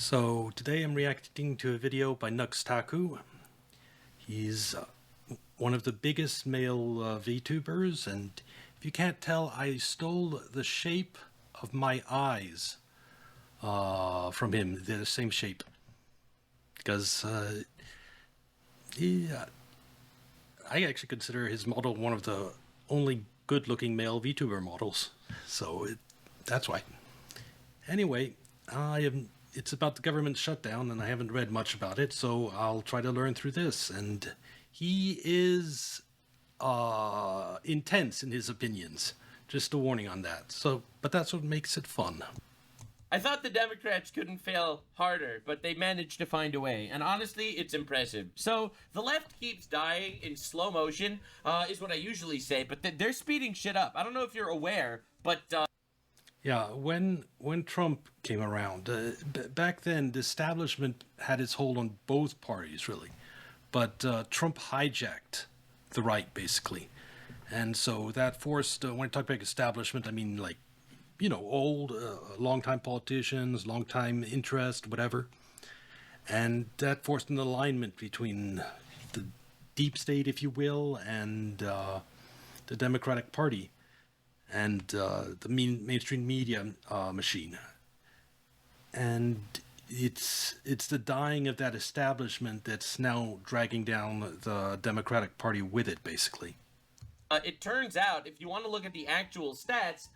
So today I'm reacting to a video by Nux Taku. He's one of the biggest male VTubers, and if you can't tell, I stole the shape of my eyes from him. They're the same shape. Because I actually consider his model one of the only good-looking male VTuber models. So that's why. Anyway, it's about the government shutdown, and I haven't read much about it, so I'll try to learn through this. And he is intense in his opinions. Just a warning on that. But that's what makes it fun. I thought the Democrats couldn't fail harder, but they managed to find a way, and honestly, it's impressive. So, the left keeps dying in slow motion, is what I usually say, but they're speeding shit up. I don't know if you're aware, but, Yeah, when Trump came around, back then the establishment had its hold on both parties, really. But Trump hijacked the right, basically. And so that forced, when I talk about establishment, I mean like, you know, old, long-time politicians, long-time interest, whatever. And that forced an alignment between the deep state, if you will, and the Democratic Party and the mainstream media machine. And it's the dying of that establishment that's now dragging down the Democratic Party with it, basically. it turns out, if you want to look at the actual stats,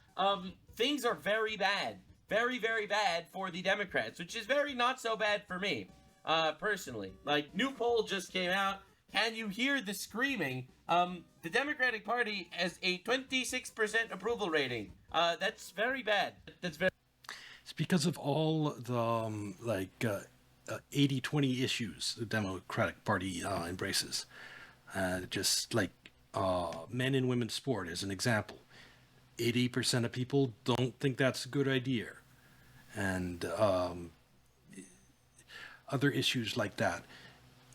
things are very bad. Very, very bad for the Democrats, which is very not so bad for me, personally. Like, new poll just came out. Can you hear the screaming? The Democratic Party has a 26% approval rating. That's very bad. That's very... It's because of all the 80-20 issues the Democratic Party embraces. Just like men and women's sport as an example. 80% of people don't think that's a good idea. And other issues like that.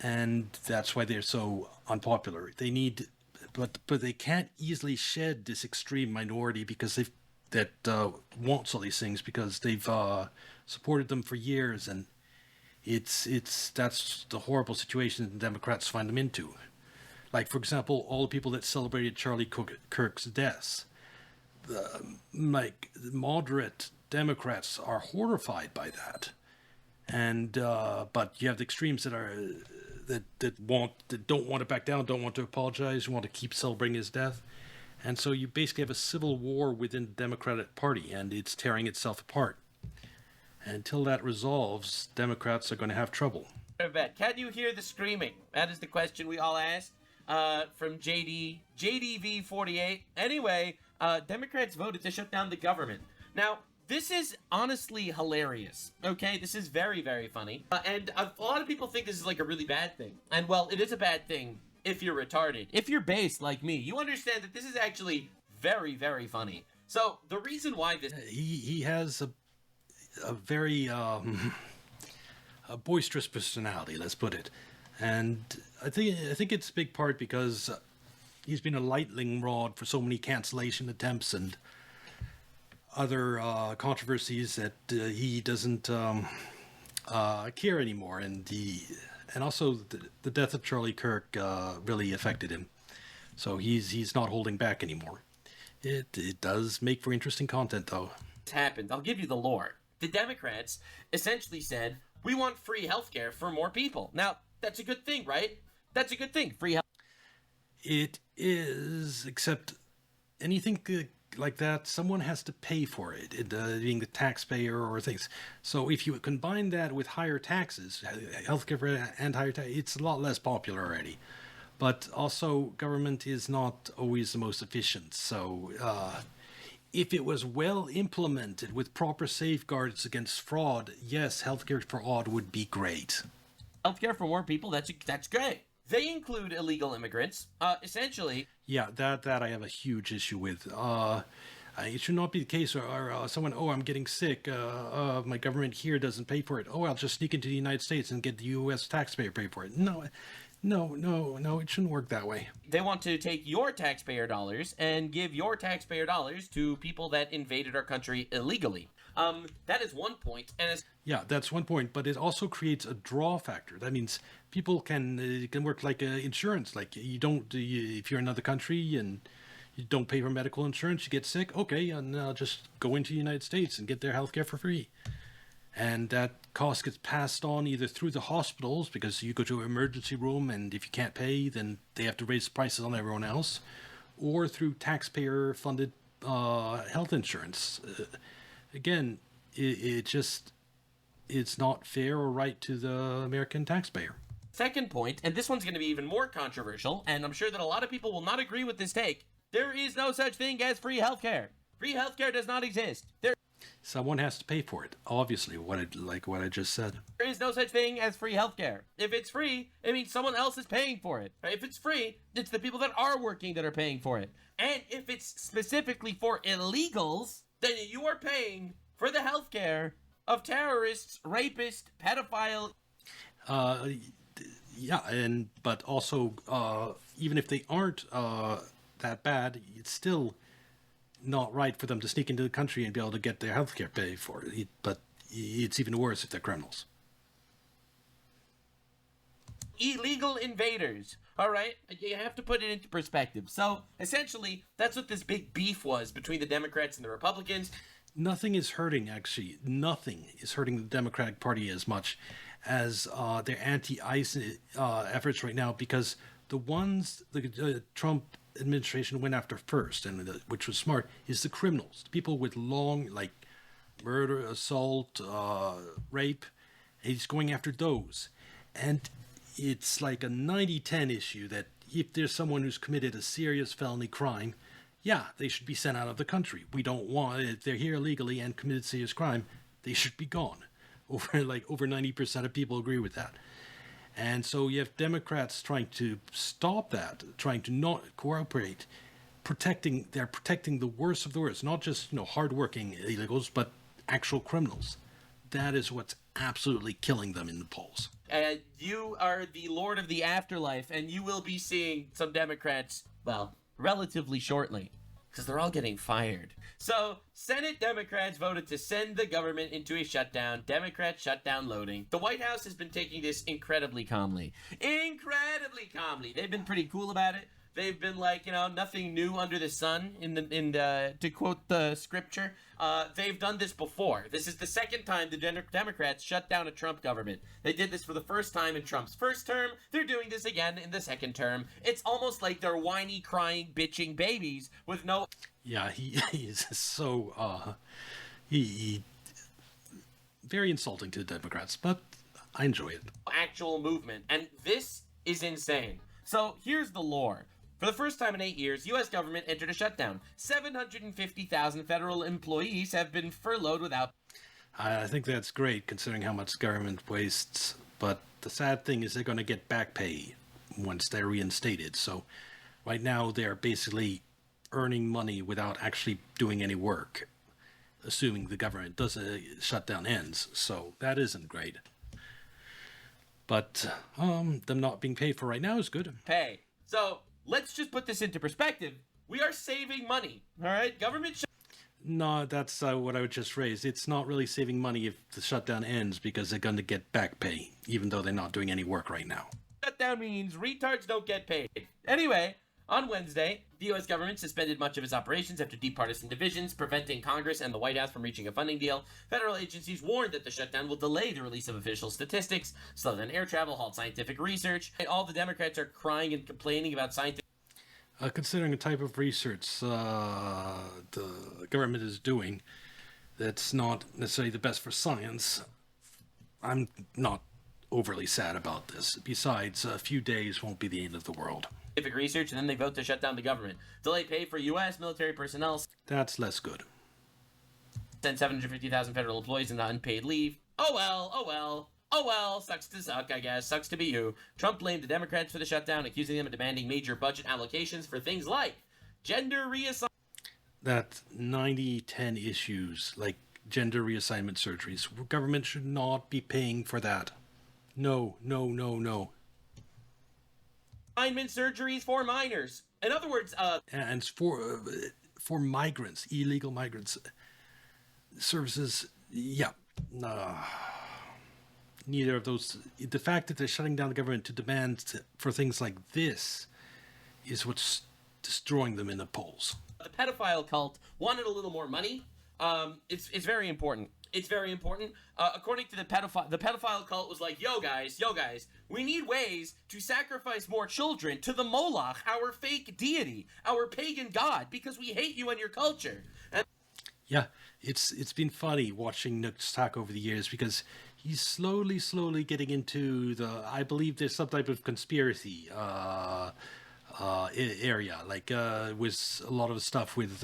And that's why they're so unpopular. They need, but they can't easily shed this extreme minority because that wants all these things because they've supported them for years, and that's the horrible situation the Democrats find them into. Like, for example, all the people that celebrated Charlie Kirk's death. Like, moderate Democrats are horrified by that. And but you have the extremes that are that don't want to back down, don't want to apologize, want to keep celebrating his death, and so you basically have a civil war within the Democratic Party, and it's tearing itself apart. And until that resolves, Democrats are going to have trouble. Can you hear the screaming? That is the question we all ask. From JDV48. Anyway, Democrats voted to shut down the government. Now, this is honestly hilarious, okay? This is very, very funny. And a lot of people think this is like a really bad thing. And well, it is a bad thing if you're retarded. If you're based like me, you understand that this is actually very, very funny. So, the reason why this... He has a very a boisterous personality, let's put it. And I think it's a big part because he's been a lightning rod for so many cancellation attempts and other controversies that he doesn't care anymore, and also the death of Charlie Kirk really affected him, so he's not holding back anymore. It does make for interesting content, though. It's happened. I'll give you the lore. The Democrats essentially said, we want free healthcare for more people. Now, that's a good thing, right? That's a good thing. Free health. It is, except anything like that, someone has to pay for it, being the taxpayer or things. So if you combine that with higher taxes, healthcare and higher taxes, it's a lot less popular already. But also, government is not always the most efficient. So if it was well implemented with proper safeguards against fraud, yes, healthcare for all would be great. Healthcare for more people, that's great. They include illegal immigrants, essentially. Yeah, that I have a huge issue with. It should not be the case or someone, I'm getting sick, my government here doesn't pay for it. I'll just sneak into the United States and get the U.S. taxpayer pay for it. No, it shouldn't work that way. They want to take your taxpayer dollars and give your taxpayer dollars to people that invaded our country illegally. That is one point, and it's Yeah, that's one point, but it also creates a draw factor. That means people can work like insurance. Like if you're in another country and you don't pay for medical insurance, you get sick. Okay, and just go into the United States and get their healthcare for free. And that cost gets passed on either through the hospitals, because you go to an emergency room and if you can't pay, then they have to raise prices on everyone else, or through taxpayer-funded health insurance. Again, it's not fair or right to the American taxpayer. second point, and this one's going to be even more controversial, and I'm sure that a lot of people will not agree with this take. There is no such thing as free healthcare. Free healthcare does not exist. Someone has to pay for it. Obviously, what I just said. There is no such thing as free healthcare. If it's free, it means someone else is paying for it. If it's free, it's the people that are working that are paying for it. And if it's specifically for illegals, then you are paying for the healthcare of terrorists, rapists, pedophiles. Yeah, but also even if they aren't that bad, it's still not right for them to sneak into the country and be able to get their healthcare paid for. But it's even worse if they're criminals. Illegal invaders. All right, you have to put it into perspective. So essentially, that's what this big beef was between the Democrats and the Republicans. Nothing is hurting the Democratic Party as much as their anti-ICE efforts right now, because the ones the Trump administration went after first, and which was smart, is the criminals, the people with long, like, murder, assault, rape. And he's going after those. And it's like a 90-10 issue that if there's someone who's committed a serious felony crime, yeah, they should be sent out of the country. We don't want, if they're here illegally and committed serious crime, they should be gone. Over 90% of people agree with that. And so you have Democrats trying to stop that, trying to not cooperate, they're protecting the worst of the worst, not just, hardworking illegals, but actual criminals. That is what's absolutely killing them in the polls. You are the Lord of the Afterlife, and you will be seeing some Democrats, well, relatively shortly, because they're all getting fired. So, Senate Democrats voted to send the government into a shutdown. Democrats shutdown loading. The White House has been taking this incredibly calmly. Incredibly calmly. They've been pretty cool about it. They've been like, nothing new under the sun, to quote the scripture. They've done this before. This is the second time the Democrats shut down a Trump government. They did this for the first time in Trump's first term. They're doing this again in the second term. It's almost like they're whiny, crying, bitching babies with no... Yeah, he is so, he very insulting to the Democrats, but I enjoy it. Actual movement, and this is insane. So here's the lore. For the first time in 8 years, U.S. government entered a shutdown. 750,000 federal employees have been furloughed without... I think that's great, considering how much government wastes. But the sad thing is they're going to get back pay once they're reinstated. So right now they're basically earning money without actually doing any work, assuming the government shutdown ends. So that isn't great. But them not being paid for right now is good. Pay. So let's just put this into perspective. We are saving money, all right? Government... No, that's what I would just raise. It's not really saving money if the shutdown ends, because they're going to get back pay, even though they're not doing any work right now. Shutdown means retards don't get paid. Anyway, on Wednesday, the U.S. government suspended much of its operations after deep partisan divisions, preventing Congress and the White House from reaching a funding deal. Federal agencies warned that the shutdown will delay the release of official statistics, slow down air travel, halt scientific research. And all the Democrats are crying and complaining about scientific... Considering the type of research the government is doing, that's not necessarily the best for science, I'm not overly sad about this. Besides, a few days won't be the end of the world. Scientific research, and then they vote to shut down the government. Delay pay for U.S. military personnel. That's less good. Send 750,000 federal employees into unpaid leave. Oh well, oh well. Oh well, sucks to suck, I guess. Sucks to be you. Trump blamed the Democrats for the shutdown, accusing them of demanding major budget allocations for things like gender reassignment. That 90-10 issues, like gender reassignment surgeries, government should not be paying for that. No, no, no, no. Assignment surgeries for minors. In other words, and for migrants, illegal migrants. services, yeah. Neither of those. The fact that they're shutting down the government to demand for things like this is what's destroying them in the polls. The pedophile cult wanted a little more money. It's very important. It's very important. According to the pedophile cult was like, yo guys, we need ways to sacrifice more children to the Moloch, our fake deity, our pagan god, because we hate you and your culture. And yeah, it's been funny watching Nook's talk over the years, because he's slowly getting into the, I believe there's some type of conspiracy area, like with a lot of stuff with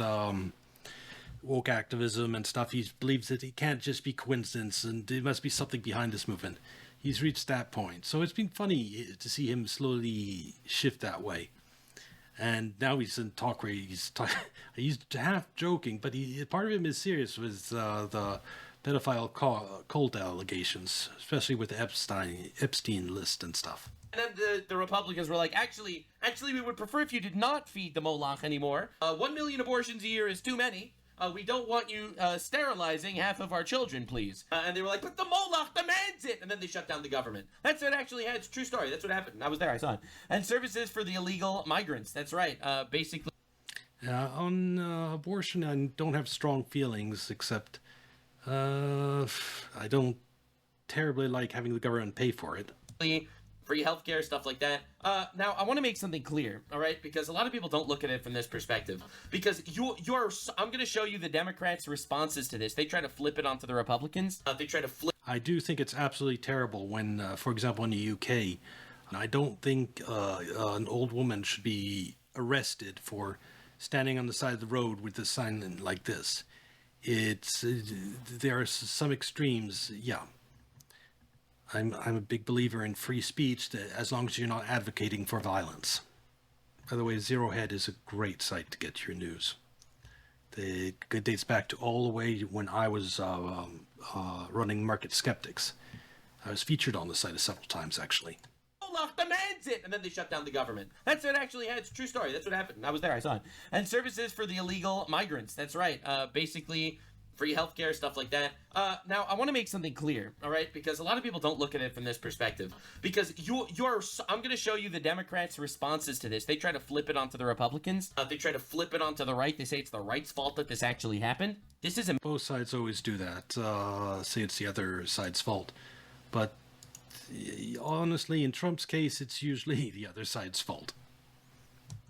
woke activism and stuff. He believes that it can't just be coincidence and there must be something behind this movement. He's reached that point. So it's been funny to see him slowly shift that way. And now he's in talk where he's half joking, but part of him is serious with the pedophile cult allegations, especially with the Epstein list and stuff. And then the Republicans were like, actually, we would prefer if you did not feed the Moloch anymore. 1 million abortions a year is too many. We don't want you sterilizing half of our children, please. And they were like, but the Moloch demands it! And then they shut down the government. That's what actually had. It's a true story. That's what happened. I was there. I saw it. And services for the illegal migrants. That's right. Basically. On abortion, I don't have strong feelings, except I don't terribly like having the government pay for it. Free healthcare, stuff like that. Now, I want to make something clear, all right? Because a lot of people don't look at it from this perspective. Because I'm going to show you the Democrats' responses to this. They try to flip it onto the Republicans. I do think it's absolutely terrible when, for example, in the UK, I don't think an old woman should be arrested for standing on the side of the road with a sign like this. There are some extremes, yeah. I'm a big believer in free speech, as long as you're not advocating for violence. By the way, Zero Head is a great site to get your news. It dates back to all the way when I was running Market Skeptics. I was featured on the site several times, actually. Moloch demands it! And then they shut down the government. That's what actually had. It's a true story. That's what happened. I was there. I saw it. And services for the illegal migrants. That's right. Basically, free healthcare, stuff like that. Now, I want to make something clear, all right? Because a lot of people don't look at it from this perspective. Because I'm going to show you the Democrats' responses to this. They try to flip it onto the Republicans. They try to flip it onto the right. They say it's the right's fault that this actually happened. This isn't. Both sides always do that. Say it's the other side's fault. But honestly, in Trump's case, it's usually the other side's fault.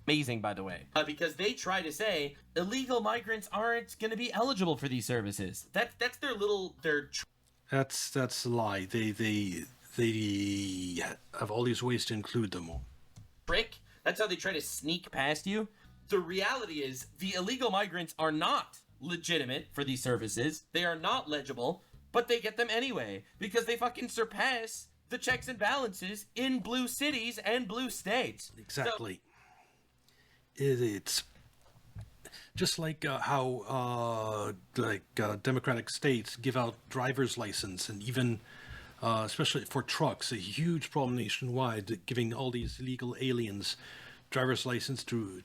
Amazing, by the way, because they try to say illegal migrants aren't going to be eligible for these services. That's their That's a lie. They have all these ways to include them all. Trick. That's how they try to sneak past you. The reality is the illegal migrants are not legitimate for these services. They are not legible, but they get them anyway because they fucking surpass the checks and balances in blue cities and blue states. Exactly. So, it's just like how democratic states give out driver's license, and even especially for trucks, a huge problem nationwide, giving all these illegal aliens driver's license to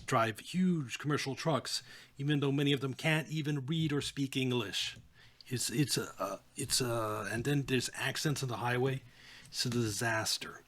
drive huge commercial trucks, even though many of them can't even read or speak English. And then there's accidents on the highway. It's a disaster.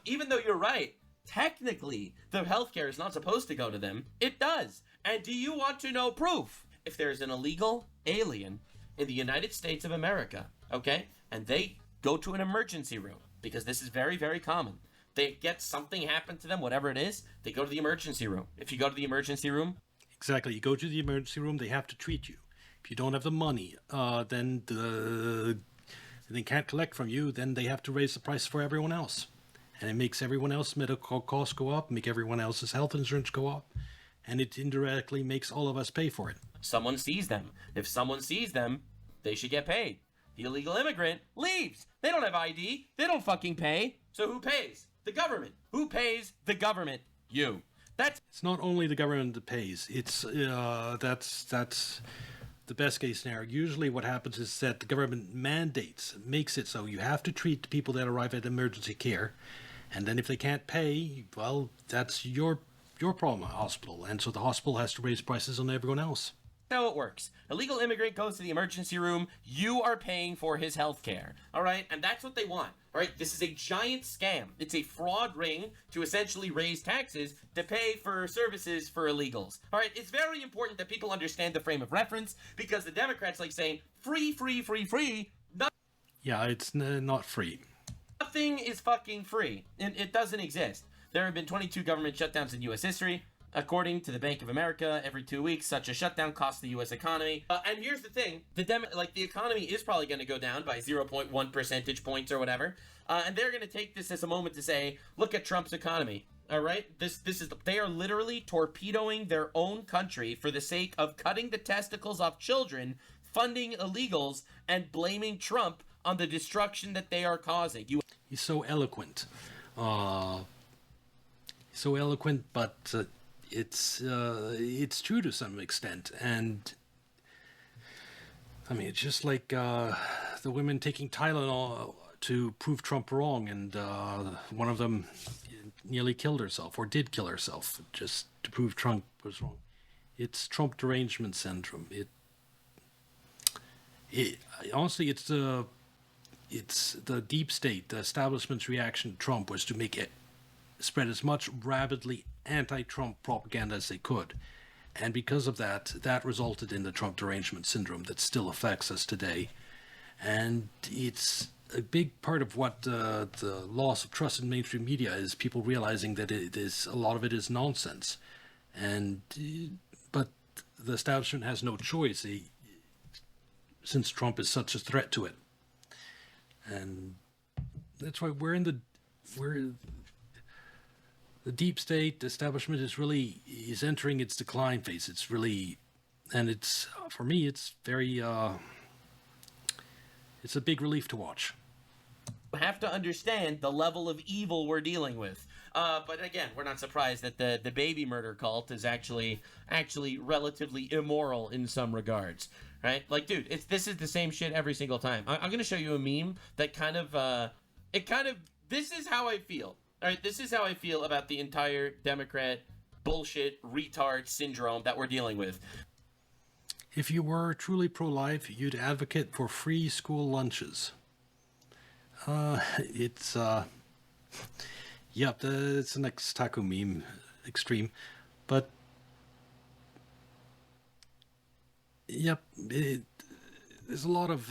Even though you're right, technically, the healthcare is not supposed to go to them. It does. And do you want to know proof? If there's an illegal alien in the United States of America, okay, and they go to an emergency room, because this is very, very common. They get something happen to them, whatever it is, they go to the emergency room. If you go to the emergency room... Exactly. You go to the emergency room, they have to treat you. If you don't have the money, then they can't collect from you, then they have to raise the price for everyone else. And it makes everyone else's medical costs go up, make everyone else's health insurance go up, and it indirectly makes all of us pay for it. Someone sees them. If someone sees them, they should get paid. The illegal immigrant leaves. They don't have ID. They don't fucking pay. So who pays? The government. Who pays the government? You. It's not only the government that pays. It's that's the best case scenario. Usually what happens is that the government makes it so you have to treat the people that arrive at emergency care. And then if they can't pay, well, that's your your problem at hospital, and so the hospital has to raise prices on everyone else. How it works. A legal immigrant goes to the emergency room, you are paying for his health care. All right? And that's what they want. All right? This is a giant scam. It's a fraud ring to essentially raise taxes to pay for services for illegals. All right? It's very important that people understand the frame of reference, because the Democrats like saying free, free, free, free. Yeah, it's not free. Nothing is fucking free. And it doesn't exist. There have been 22 government shutdowns in U.S. history. According to the Bank of America, every 2 weeks, such a shutdown costs the U.S. economy. And here's the thing: the economy is probably going to go down by 0.1 percentage points or whatever. And they're going to take this as a moment to say, "Look at Trump's economy." All right, they are literally torpedoing their own country for the sake of cutting the testicles off children, funding illegals, and blaming Trump on the destruction that they are causing. He's so eloquent. But. It's true to some extent, and I mean, it's just like the women taking Tylenol to prove Trump wrong, and one of them nearly killed herself, or did kill herself, just to prove Trump was wrong. It's Trump derangement syndrome. Honestly, it's the deep state, the establishment's reaction to Trump was to make it spread as much rabidly anti-Trump propaganda as they could. And because of that, that resulted in the Trump derangement syndrome that still affects us today. And it's a big part of what the loss of trust in mainstream media is, people realizing that a lot of it is nonsense. But the establishment has no choice, since Trump is such a threat to it. And that's why the deep state establishment is entering its decline phase. For me, it's very, it's a big relief to watch. You have to understand the level of evil we're dealing with. But again, we're not surprised that the baby murder cult is actually relatively immoral in some regards, right? Like, dude, this is the same shit every single time. I'm gonna show you a meme that this is how I feel. All right, this is how I feel about the entire Democrat bullshit retard syndrome that we're dealing with. If you were truly pro-life, you'd advocate for free school lunches. It's the next taco meme extreme, but yep, there's a lot of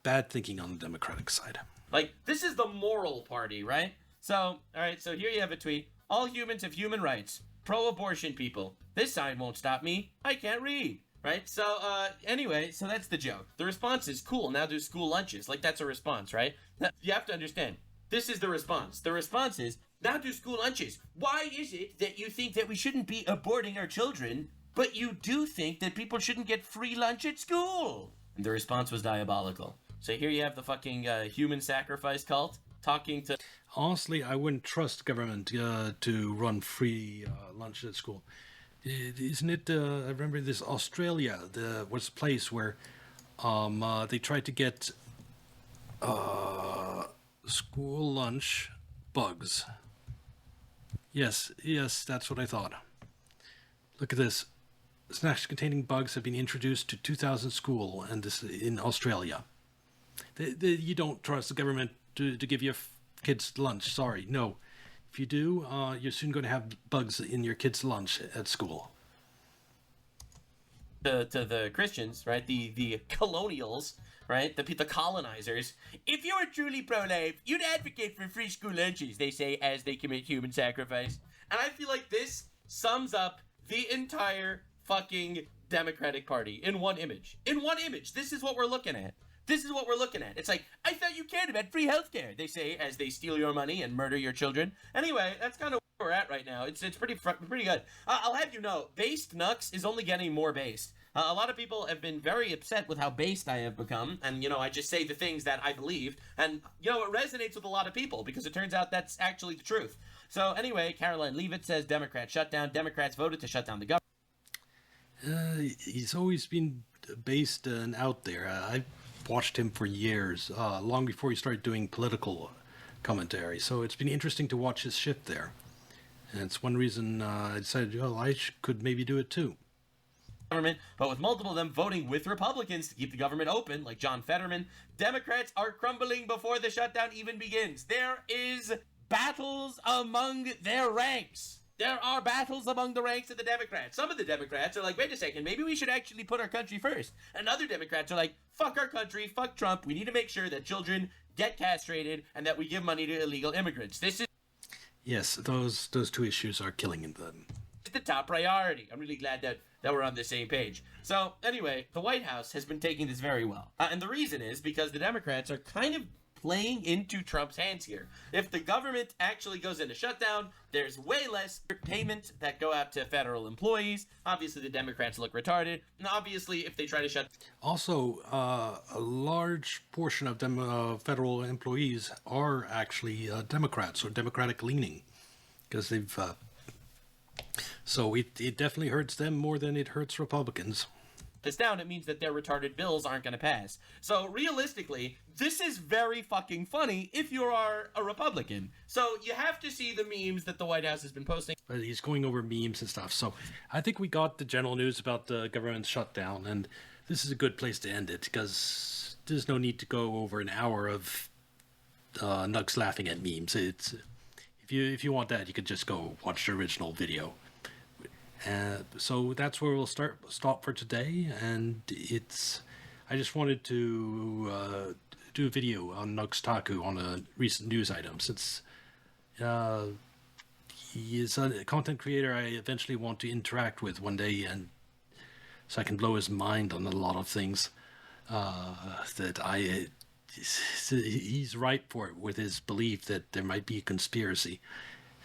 bad thinking on the Democratic side. Like, this is the moral party, right? So, all right, so here you have a tweet. All humans have human rights. Pro-abortion people. This sign won't stop me. I can't read. Right? So, anyway, so that's the joke. The response is, cool, now do school lunches. Like, that's a response, right? You have to understand. This is the response. The response is, now do school lunches. Why is it that you think that we shouldn't be aborting our children, but you do think that people shouldn't get free lunch at school? And the response was diabolical. So here you have the fucking human sacrifice cult talking to... Honestly, I wouldn't trust government to run free lunch at school. Isn't it, I remember this Australia, was a place where they tried to get school lunch bugs. Yes, that's what I thought. Look at this. Snacks containing bugs have been introduced to 2,000 schools, and this in Australia. You don't trust the government to give your kids lunch. Sorry, no. If you do, you're soon going to have bugs in your kids' lunch at school. To the Christians, right? The colonials, right? The colonizers. If you were truly pro-life, you'd advocate for free school lunches, they say, as they commit human sacrifice. And I feel like this sums up the entire fucking Democratic Party in one image. In one image. This is what we're looking at. This is what we're looking at. It's like, I thought you cared about free healthcare, they say, as they steal your money and murder your children. Anyway, that's kind of where we're at right now. It's pretty good. I'll have you know, based Nux is only getting more based. A lot of people have been very upset with how based I have become, and, you know, I just say the things that I believe, and, you know, it resonates with a lot of people, because it turns out that's actually the truth. So, anyway, Caroline Leavitt says, Democrats shut down. Democrats voted to shut down the government. He's always been based and out there. I've watched him for years, long before he started doing political commentary. So it's been interesting to watch his shift there. And it's one reason I decided, well, could maybe do it too. Government, but with multiple of them voting with Republicans to keep the government open, like John Fetterman, Democrats are crumbling before the shutdown even begins. There is battles among their ranks. There are battles among the ranks of the Democrats. Some of the Democrats are like, wait a second, maybe we should actually put our country first. And other Democrats are like, fuck our country, fuck Trump. We need to make sure that children get castrated and that we give money to illegal immigrants. This is Yes, those two issues are killing them. the top priority. I'm really glad that we're on the same page. So anyway, the White House has been taking this very well. And the reason is because the Democrats are kind of playing into Trump's hands here. If the government actually goes into shutdown, there's way less payments that go out to federal employees. Obviously, the Democrats look retarded. And obviously, if they try to shut... Also, a large portion of them federal employees are actually Democrats or Democratic leaning, because they've... So it definitely hurts them more than it hurts Republicans. this down, it means that their retarded bills aren't going to pass. So realistically, this is very fucking funny if you are a Republican. So you have to see the memes that the White House has been posting. But he's going over memes and stuff. So I think we got the general news about the government shutdown, and this is a good place to end it, because there's no need to go over an hour of Nugs laughing at memes. It's if you want that, you could just go watch the original video. So that's where we'll stop for today, and I just wanted to do a video on Nugs Taku on a recent news item, since he is a content creator I eventually want to interact with one day, and so I can blow his mind on a lot of things that he's right for it, with his belief that there might be a conspiracy.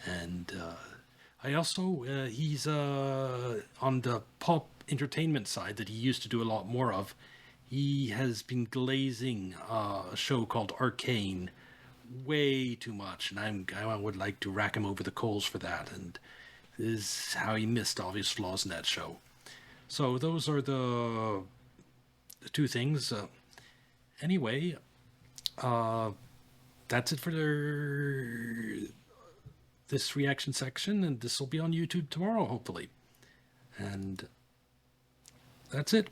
And I also, he's on the pop entertainment side that he used to do a lot more of. He has been glazing a show called Arcane way too much, and I would like to rack him over the coals for that, and this is how he missed obvious flaws in that show. So those are the two things. Anyway, that's it for this reaction section, and this will be on YouTube tomorrow, hopefully. And that's it.